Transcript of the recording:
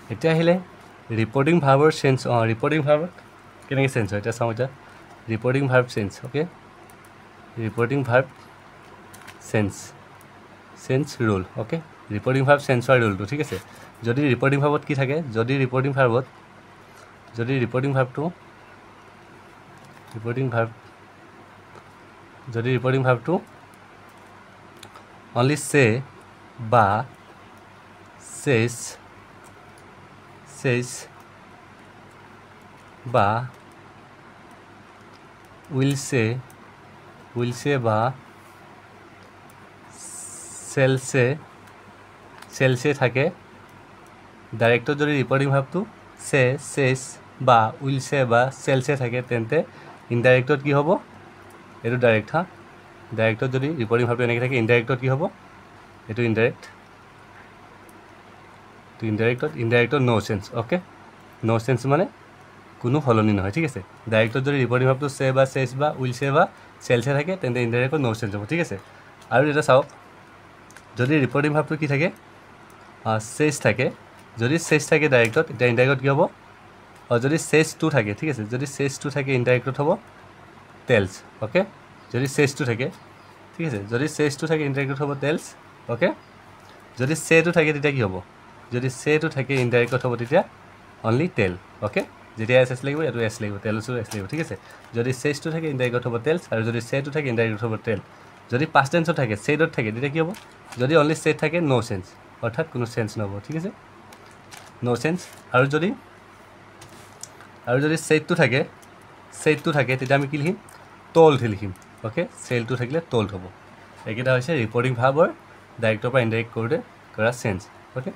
এতিয়া আহিলে reporting ভাৰ্বৰ change reporting verb কেনেকৈ চেঞ্জ হয় এতিয়া চাওঁ এতিয়া reporting verb change okay reporting verb change rule okay reporting verb change হোৱাৰ ৰুলটো ঠিক আছে যদি ৰিপৰ্টিং ভাৰ্বত কি থাকে যদি ৰিপৰ্টিং ভাৰ্বটো অনলি সে বা says বা will say বা shall say থাকে ডাইৰেক্টত যদি ৰিপৰ্টিং ভাৰ্বটো says বা will say বা shall say থাকে তেন্তে ইনডাইৰেক্টত কি হ'ব এইটো ডাইৰেক্ট ডাইৰেক্টত যদি ৰিপৰ্টিং ভাৰ্বটো এনেকৈ থাকে ইনডাইৰেক্টত কি হ'ব এইটো ইনডাইৰেক্টত নো চেঞ্জ অ'কে নো চেঞ্জ মানে কোনো সলনি নহয় ঠিক আছে ডাইৰেক্টত যদি ৰিপৰ্টিং ভাৰ্বটো সে বা says বা will say বা shall say থাকে তেন্তে ইনডাইৰেক্টত নো চেঞ্জ হ'ব ঠিক আছে আৰু এটা চাওক যদি ৰিপৰ্টিং ভাৰ্বটো কি থাকে says থাকে যদি says থাকে ডাইৰেক্টত এতিয়া ইনডাইৰেক্টত কি হ'ব যদি says টু থাকে ঠিক আছে যদি says টু থাকে ইনডাইৰেক্টত হ'ব tells অ'কে যদি says টু থাকে ঠিক আছে যদি says টু থাকে ইনডাইৰেক্টত হ'ব tells অ'কে যদি say টু থাকে তেতিয়া কি হ'ব যদি say টু থাকে ইনডাইৰেক্টত হ'ব তেতিয়া অনলি tell অ'কে যেতিয়া এছ লাগিব এইটো এছ লাগিব tells এছ লাগিব ঠিক আছে যদি says টু থাকে ইনডাইৰেক্টত হ'ব tells আৰু যদি say টু থাকে ইনডাইৰেক্টত হ'ব tell যদি পাষ্ট টেন্সত থাকে saidত থাকে তেতিয়া কি হ'ব যদি অনলি say থাকে নো চেঞ্জ অৰ্থাৎ কোনো চেঞ্জ নহ'ব ঠিক আছে নো চেঞ্জ আৰু যদি said টু থাকে তেতিয়া আমি কি লিখিম told লিখিম অ'কে said টু থাকিলে told হ'ব এইকেইটা হৈছে ৰিপৰ্টিং ভাৰ্বৰ ডাইৰেক্টৰ পৰা ইনডাইৰেক্ট কৰোঁতে কৰা চেঞ্জ অ'কে